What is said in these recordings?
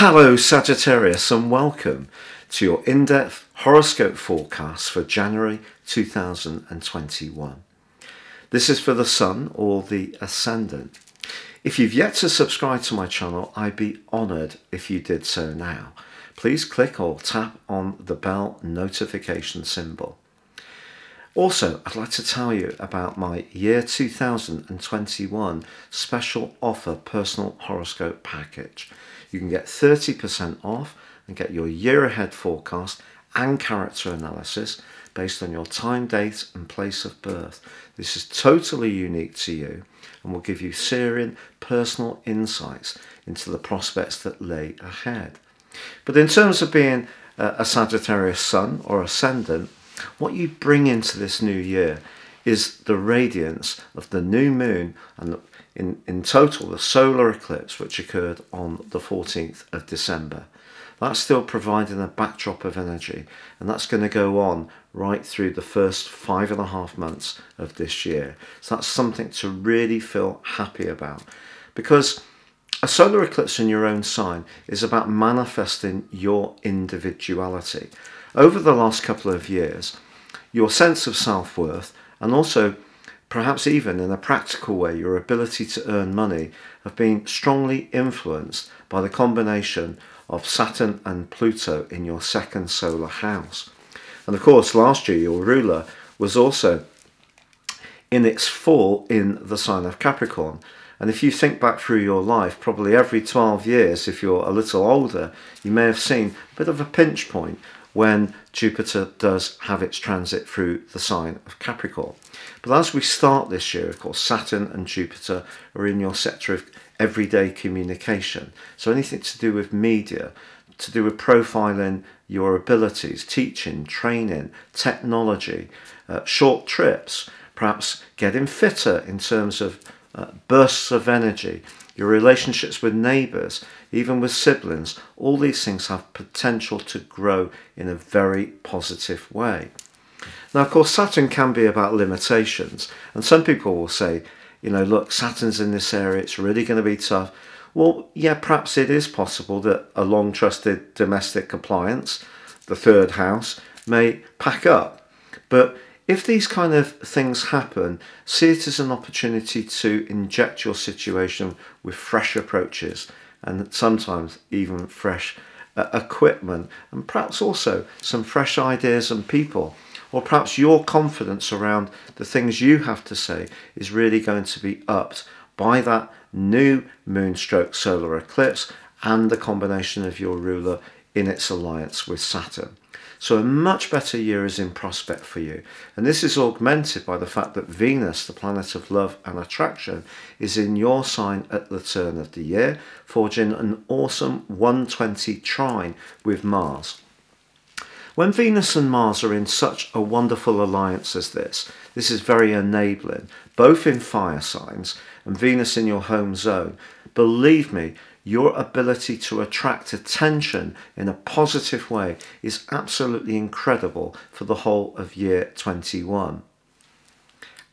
Hello Sagittarius, and welcome to your in-depth horoscope forecast for January 2021. This is for the Sun or the Ascendant. If you've yet to subscribe to my channel, I'd be honoured if you did so now. Please click or tap on the bell notification symbol. Also, I'd like to tell you about my year 2021 special offer personal horoscope package. You can get 30% off and get your year ahead forecast and character analysis based on your time, date and place of birth. This is totally unique to you and will give you searing personal insights into the prospects that lay ahead. But in terms of being a Sagittarius Sun or Ascendant, what you bring into this new year is the radiance of the new moon and in total the solar eclipse which occurred on the 14th of December. That's still providing a backdrop of energy, and that's going to go on right through the first 5.5 months of this year. So that's something to really feel happy about, because a solar eclipse in your own sign is about manifesting your individuality. Over the last couple of years, your sense of self-worth, and also perhaps even in a practical way your ability to earn money, have been strongly influenced by the combination of Saturn and Pluto in your second solar house. And of course last year your ruler was also in its fall in the sign of Capricorn. And if you think back through your life, probably every 12 years, if you're a little older, you may have seen a bit of a pinch point when Jupiter does have its transit through the sign of Capricorn. But as we start this year, of course, Saturn and Jupiter are in your sector of everyday communication. So anything to do with media, to do with profiling your abilities, teaching, training, technology, short trips, perhaps getting fitter in terms of bursts of energy, your relationships with neighbours, even with siblings, all these things have potential to grow in a very positive way. Now, of course, Saturn can be about limitations, and some people will say, you know, look, Saturn's in this area, it's really going to be tough. Well, yeah, perhaps it is possible that a long trusted domestic appliance, the third house, may pack up. But if these kind of things happen, see it as an opportunity to inject your situation with fresh approaches and sometimes even fresh equipment, and perhaps also some fresh ideas and people, or perhaps your confidence around the things you have to say is really going to be upped by that new moon stroke solar eclipse and the combination of your ruler in its alliance with Saturn. So a much better year is in prospect for you. And this is augmented by the fact that Venus, the planet of love and attraction, is in your sign at the turn of the year, forging an awesome 120 trine with Mars. When Venus and Mars are in such a wonderful alliance as this is very enabling, both in fire signs and Venus in your home zone. Believe me, your ability to attract attention in a positive way is absolutely incredible for the whole of year 21.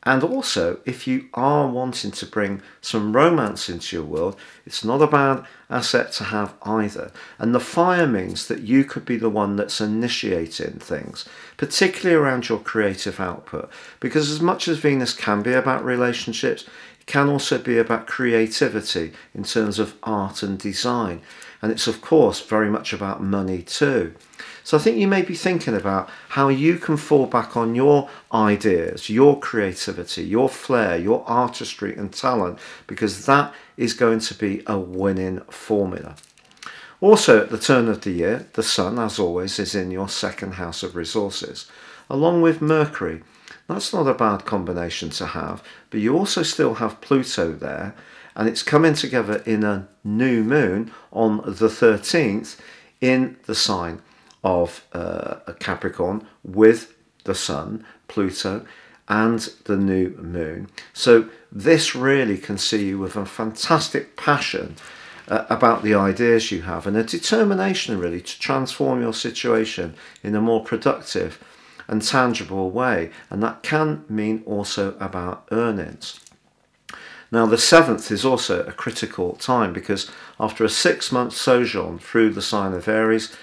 And also, if you are wanting to bring some romance into your world, it's not a bad asset to have either. And the fire means that you could be the one that's initiating things, particularly around your creative output. Because as much as Venus can be about relationships, it can also be about creativity in terms of art and design. And it's of course very much about money too. So I think you may be thinking about how you can fall back on your ideas, your creativity, your flair, your artistry and talent, because that is going to be a winning formula. Also at the turn of the year, the Sun, as always, is in your second house of resources, along with Mercury. That's not a bad combination to have, but you also still have Pluto there, and it's coming together in a new moon on the 13th in the sign of Capricorn with the Sun, Pluto and the new moon. So this really can see you with a fantastic passion about the ideas you have and a determination really to transform your situation in a more productive and tangible way, and that can mean also about earnings. Now the 7th is also a critical time because after a 6-month sojourn through the sign of Aries,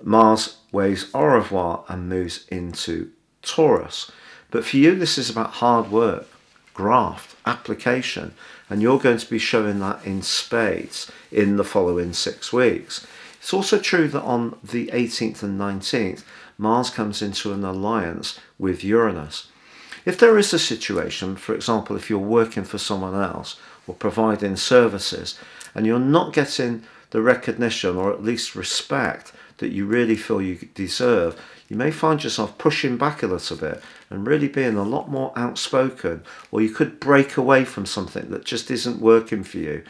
Mars waves au revoir and moves into Taurus. But for you, this is about hard work, graft, application, and you're going to be showing that in spades in the following 6 weeks. It's also true that on the 18th and 19th, Mars comes into an alliance with Uranus. If there is a situation, for example, if you're working for someone else or providing services and you're not getting the recognition or at least respect that you really feel you deserve, you may find yourself pushing back a little bit and really being a lot more outspoken, or you could break away from something that just isn't working for you.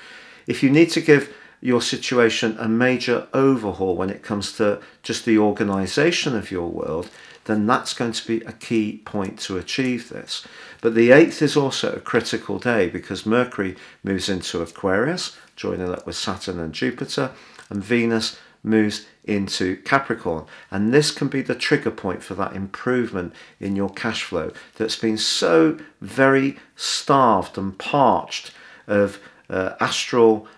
If you need to give your situation a major overhaul when it comes to just the organisation of your world, then that's going to be a key point to achieve this. But the 8th is also a critical day because Mercury moves into Aquarius, joining up with Saturn and Jupiter, and Venus moves into Capricorn, and this can be the trigger point for that improvement in your cash flow that's been so very starved and parched of astral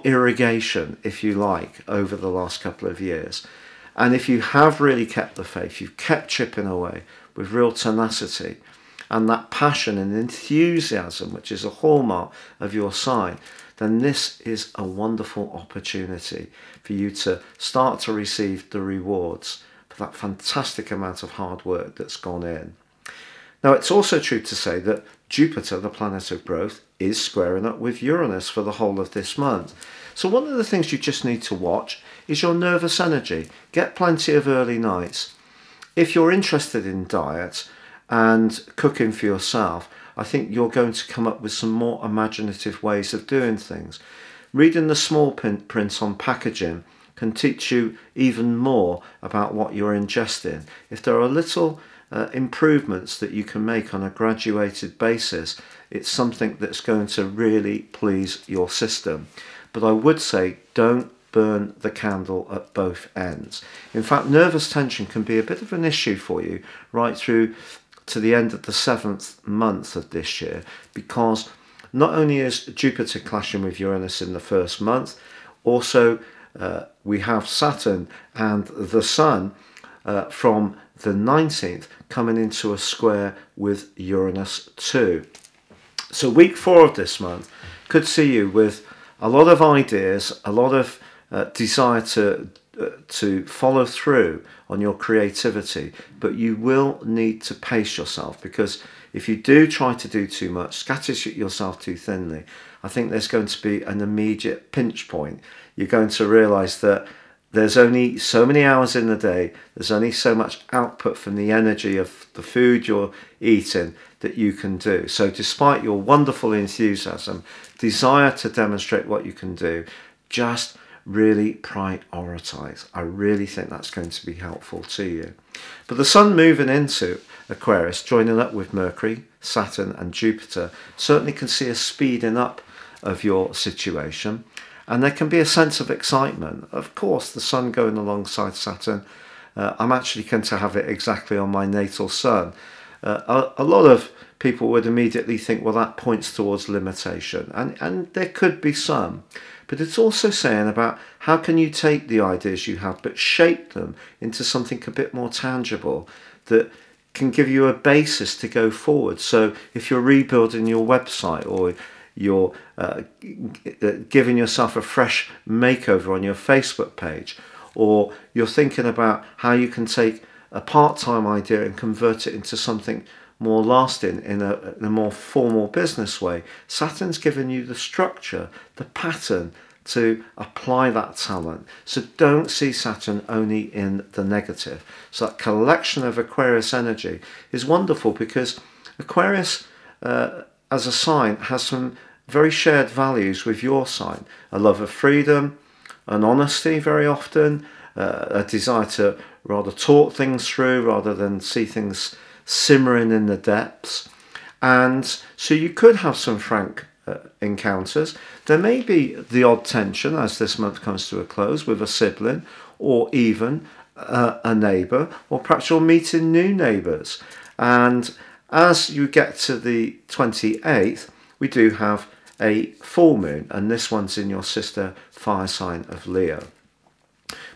irrigation, if you like, over the last couple of years. And if you have really kept the faith, you've kept chipping away with real tenacity and that passion and enthusiasm, which is a hallmark of your sign, then this is a wonderful opportunity for you to start to receive the rewards for that fantastic amount of hard work that's gone in. Now, it's also true to say that Jupiter, the planet of growth, is squaring up with Uranus for the whole of this month. So one of the things you just need to watch is your nervous energy. Get plenty of early nights. If you're interested in diet and cooking for yourself, I think you're going to come up with some more imaginative ways of doing things. Reading the small print on packaging can teach you even more about what you're ingesting. If there are little improvements that you can make on a graduated basis, it's something that's going to really please your system. But I would say don't burn the candle at both ends. In fact, nervous tension can be a bit of an issue for you right through to the end of the 7th month of this year, because not only is Jupiter clashing with Uranus in the first month, also we have Saturn and the Sun from the 19th coming into a square with Uranus too. So week 4 of this month could see you with a lot of ideas, a lot of desire to follow through on your creativity, but you will need to pace yourself, because if you do try to do too much, scatter yourself too thinly, I think there's going to be an immediate pinch point. You're going to realise that there's only so many hours in the day, there's only so much output from the energy of the food you're eating that you can do. So despite your wonderful enthusiasm, desire to demonstrate what you can do, just really prioritise. I really think that's going to be helpful to you. But the Sun moving into Aquarius, joining up with Mercury, Saturn and Jupiter, certainly can see a speeding up of your situation. And there can be a sense of excitement. Of course, the Sun going alongside Saturn, I'm actually going to have it exactly on my natal Sun. A lot of people would immediately think, well, that points towards limitation. And there could be some. But it's also saying about how can you take the ideas you have but shape them into something a bit more tangible that can give you a basis to go forward. So if you're rebuilding your website, or you're giving yourself a fresh makeover on your Facebook page, or you're thinking about how you can take a part-time idea and convert it into something more lasting in a more formal business way, Saturn's given you the structure, the pattern to apply that talent. So don't see Saturn only in the negative. So that collection of Aquarius energy is wonderful, because Aquarius as a sign has some very shared values with your sign. A love of freedom, an honesty very often, a desire to rather talk things through rather than see things simmering in the depths. And so you could have some frank encounters. There may be the odd tension as this month comes to a close with a sibling, or even a neighbour, or perhaps you're meeting new neighbours. And as you get to the 28th, we do have a full moon, and this one's in your sister fire sign of Leo.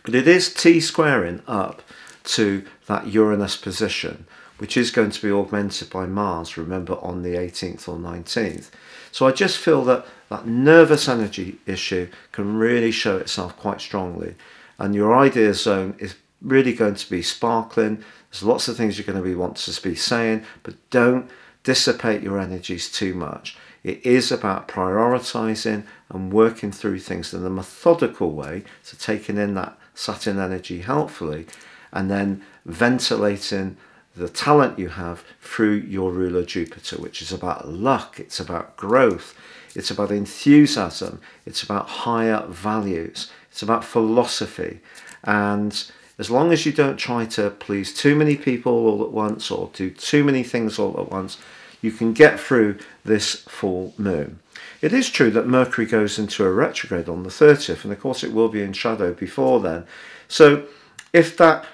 But it is T-squaring up to that Uranus position, which is going to be augmented by Mars, remember, on the 18th or 19th. So I just feel that that nervous energy issue can really show itself quite strongly. And your idea zone is really going to be sparkling. There's lots of things you're going to want to be saying, but don't dissipate your energies too much. It is about prioritizing and working through things in a methodical way, so taking in that Saturn energy helpfully, and then ventilating the talent you have through your ruler Jupiter, which is about luck, it's about growth, it's about enthusiasm, it's about higher values, it's about philosophy. And as long as you don't try to please too many people all at once or do too many things all at once, you can get through this full moon. It is true that Mercury goes into a retrograde on the 30th, and of course it will be in shadow before then. So if that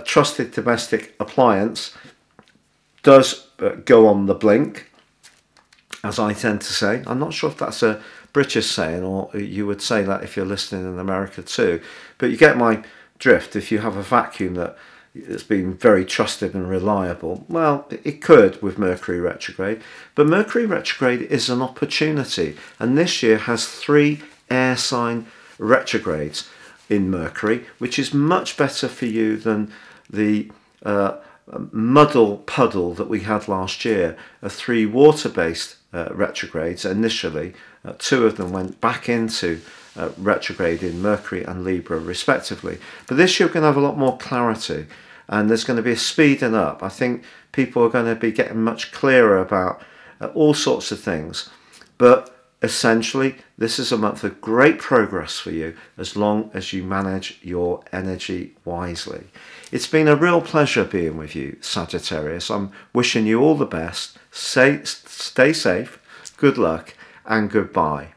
trusted domestic appliance does go on the blink, as I tend to say, I'm not sure if that's a British saying or you would say that if you're listening in America too, but you get my drift. If you have a vacuum that it's been very trusted and reliable, well, it could with Mercury retrograde. But Mercury retrograde is an opportunity, and this year has 3 air sign retrogrades in Mercury, which is much better for you than the muddle puddle that we had last year of 3 water-based retrogrades initially. 2 of them went back into retrograde in Mercury and Libra respectively. But this year we're going to have a lot more clarity, and there's going to be a speeding up. I think people are going to be getting much clearer about all sorts of things. But essentially, this is a month of great progress for you as long as you manage your energy wisely. It's been a real pleasure being with you, Sagittarius. I'm wishing you all the best. Stay safe, good luck, and goodbye.